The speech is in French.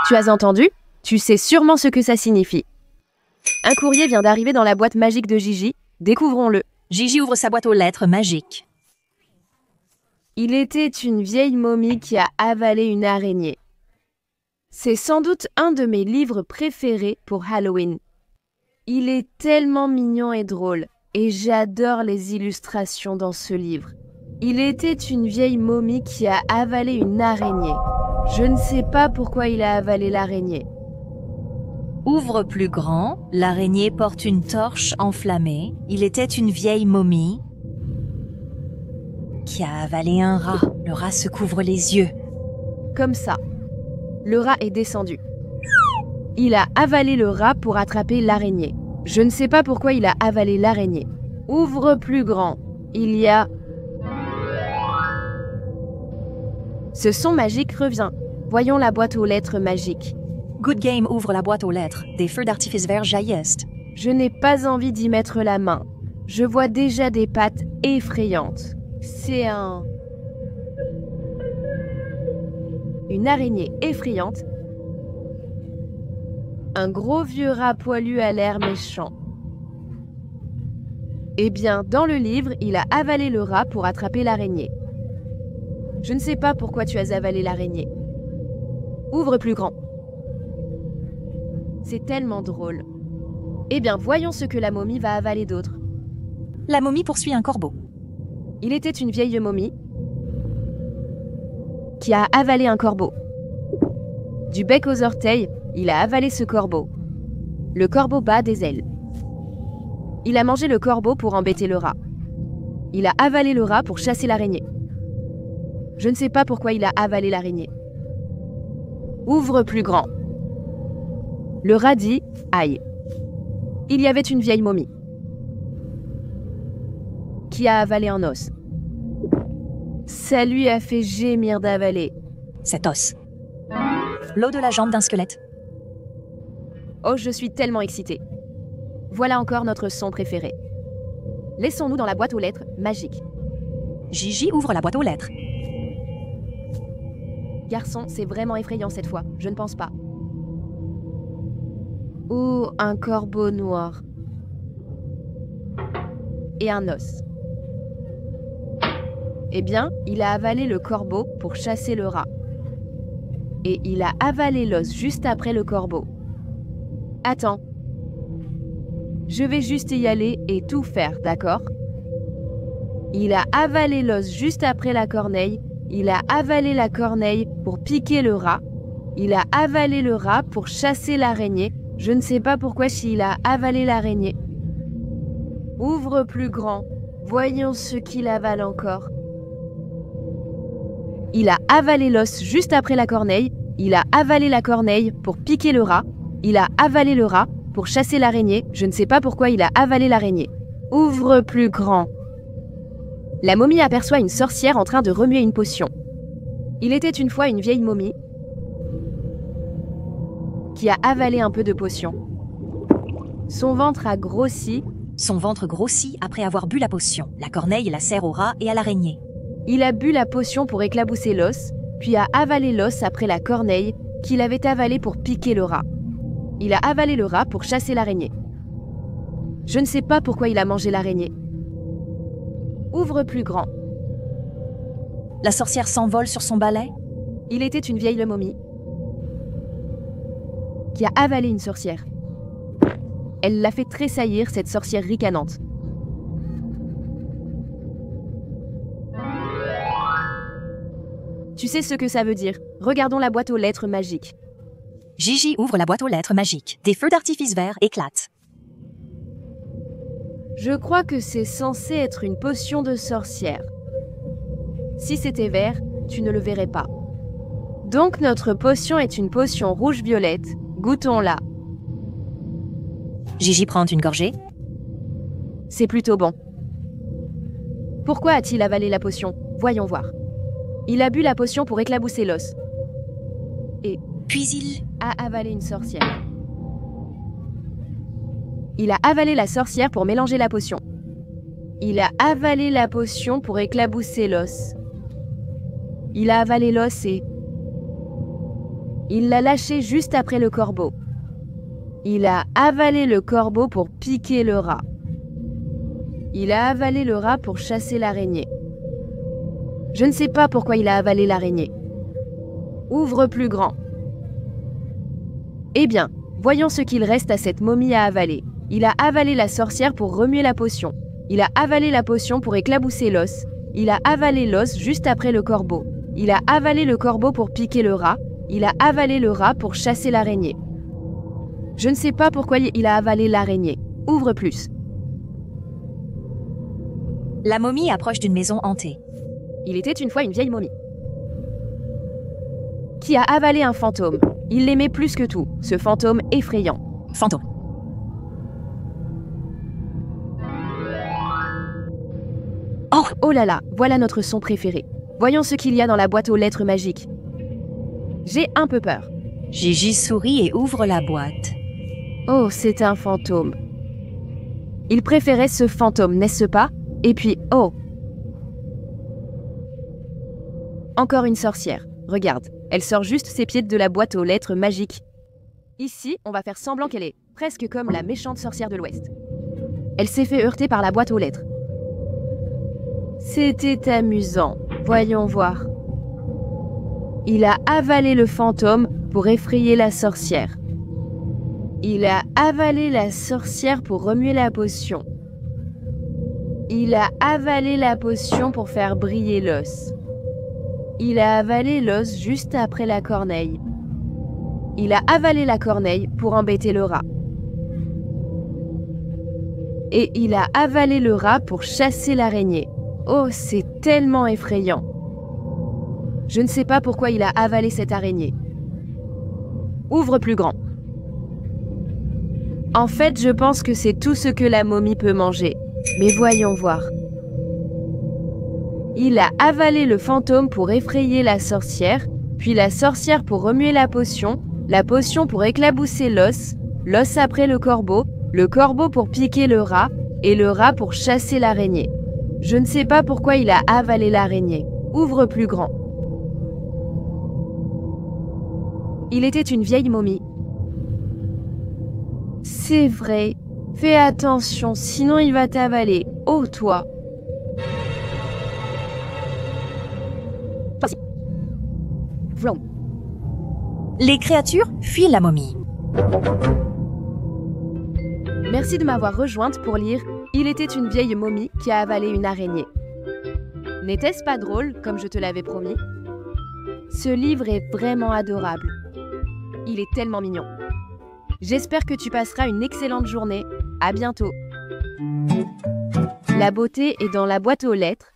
Tu as entendu? Tu sais sûrement ce que ça signifie. Un courrier vient d'arriver dans la boîte magique de Gigi. Découvrons-le. Gigi ouvre sa boîte aux lettres magiques. Il était une vieille momie qui a avalé une araignée. C'est sans doute un de mes livres préférés pour Halloween. Il est tellement mignon et drôle, et j'adore les illustrations dans ce livre. Il était une vieille momie qui a avalé une araignée. Je ne sais pas pourquoi il a avalé l'araignée. Ouvre plus grand, l'araignée porte une torche enflammée. Il était une vieille momie qui a avalé un rat. Le rat se couvre les yeux. Comme ça. Le rat est descendu. Il a avalé le rat pour attraper l'araignée. Je ne sais pas pourquoi il a avalé l'araignée. Ouvre plus grand. Il y a... Ce son magique revient. Voyons la boîte aux lettres magique. Good Game ouvre la boîte aux lettres. Des feux d'artifice verts jaillissent. Je n'ai pas envie d'y mettre la main. Je vois déjà des pattes effrayantes. C'est une araignée effrayante. Un gros vieux rat poilu à l'air méchant. Eh bien, dans le livre, il a avalé le rat pour attraper l'araignée. Je ne sais pas pourquoi tu as avalé l'araignée. Ouvre plus grand. C'est tellement drôle. Eh bien, voyons ce que la momie va avaler d'autre. La momie poursuit un corbeau. Il était une vieille momie qui a avalé un corbeau. Du bec aux orteils, il a avalé ce corbeau. Le corbeau bat des ailes. Il a mangé le corbeau pour embêter le rat. Il a avalé le rat pour chasser l'araignée. Je ne sais pas pourquoi il a avalé l'araignée. Ouvre plus grand. Le rat dit « Aïe ». Il y avait une vieille momie qui a avalé un os. Ça lui a fait gémir d'avaler. Cet os. L'os de la jambe d'un squelette. Oh, je suis tellement excitée. Voilà encore notre son préféré. Laissons-nous dans la boîte aux lettres magique. Gigi ouvre la boîte aux lettres. Garçon, c'est vraiment effrayant cette fois, je ne pense pas. Oh, un corbeau noir. Et un os. Eh bien, il a avalé le corbeau pour chasser le rat. Et il a avalé l'os juste après le corbeau. Attends. Je vais juste y aller et tout faire, d'accord? Il a avalé l'os juste après la corneille. Il a avalé la corneille pour piquer le rat. Il a avalé le rat pour chasser l'araignée. Je ne sais pas pourquoi s'il a avalé l'araignée. Ouvre plus grand. Voyons ce qu'il avale encore. Il a avalé l'os juste après la corneille. Il a avalé la corneille pour piquer le rat. Il a avalé le rat pour chasser l'araignée. Je ne sais pas pourquoi il a avalé l'araignée. Ouvre plus grand. La momie aperçoit une sorcière en train de remuer une potion. Il était une fois une vieille momie qui a avalé un peu de potion. Son ventre a grossi. Son ventre grossit après avoir bu la potion. La corneille la sert au rat et à l'araignée. Il a bu la potion pour éclabousser l'os, puis a avalé l'os après la corneille qu'il avait avalé pour piquer le rat. Il a avalé le rat pour chasser l'araignée. Je ne sais pas pourquoi il a mangé l'araignée. Ouvre plus grand. La sorcière s'envole sur son balai. Il était une vieille momie qui a avalé une sorcière. Elle l'a fait tressaillir, cette sorcière ricanante. Tu sais ce que ça veut dire. Regardons la boîte aux lettres magique. Gigi ouvre la boîte aux lettres magique. Des feux d'artifice verts éclatent. Je crois que c'est censé être une potion de sorcière. Si c'était vert, tu ne le verrais pas. Donc notre potion est une potion rouge-violette. Goûtons-la. Gigi prend une gorgée. C'est plutôt bon. Pourquoi a-t-il avalé la potion? Voyons voir. Il a bu la potion pour éclabousser l'os. Et puis il a avalé une sorcière. Il a avalé la sorcière pour mélanger la potion. Il a avalé la potion pour éclabousser l'os. Il a avalé l'os et... Il l'a lâché juste après le corbeau. Il a avalé le corbeau pour piquer le rat. Il a avalé le rat pour chasser l'araignée. Je ne sais pas pourquoi il a avalé l'araignée. Ouvre plus grand. Eh bien, voyons ce qu'il reste à cette momie à avaler. Il a avalé la sorcière pour remuer la potion. Il a avalé la potion pour éclabousser l'os. Il a avalé l'os juste après le corbeau. Il a avalé le corbeau pour piquer le rat. Il a avalé le rat pour chasser l'araignée. Je ne sais pas pourquoi il a avalé l'araignée. Ouvre plus. La momie approche d'une maison hantée. Il était une fois une vieille momie qui a avalé un fantôme. Il l'aimait plus que tout, ce fantôme effrayant. Fantôme. Oh là là, voilà notre son préféré. Voyons ce qu'il y a dans la boîte aux lettres magiques. J'ai un peu peur. Gigi sourit et ouvre la boîte. Oh, c'est un fantôme. Il préférait ce fantôme, n'est-ce pas? Et puis, oh! Encore une sorcière. Regarde, elle sort juste ses pieds de la boîte aux lettres magiques. Ici, on va faire semblant qu'elle est presque comme la méchante sorcière de l'Ouest. Elle s'est fait heurter par la boîte aux lettres. C'était amusant. Voyons voir. Il a avalé le fantôme pour effrayer la sorcière. Il a avalé la sorcière pour remuer la potion. Il a avalé la potion pour faire briller l'os. Il a avalé l'os juste après la corneille. Il a avalé la corneille pour embêter le rat. Et il a avalé le rat pour chasser l'araignée. Oh, c'est tellement effrayant. Je ne sais pas pourquoi il a avalé cette araignée. Ouvre plus grand. En fait, je pense que c'est tout ce que la momie peut manger. Mais voyons voir. Il a avalé le fantôme pour effrayer la sorcière, puis la sorcière pour remuer la potion pour éclabousser l'os, l'os après le corbeau pour piquer le rat, et le rat pour chasser l'araignée. Je ne sais pas pourquoi il a avalé l'araignée. Ouvre plus grand. Il était une vieille momie. C'est vrai. Fais attention, sinon il va t'avaler. Oh, toi. Vroom. Les créatures fuient la momie. Merci de m'avoir rejointe pour lire Il était une vieille momie qui a avalé une araignée. N'était-ce pas drôle, comme je te l'avais promis? Ce livre est vraiment adorable. Il est tellement mignon. J'espère que tu passeras une excellente journée. À bientôt. La beauté est dans la boîte aux lettres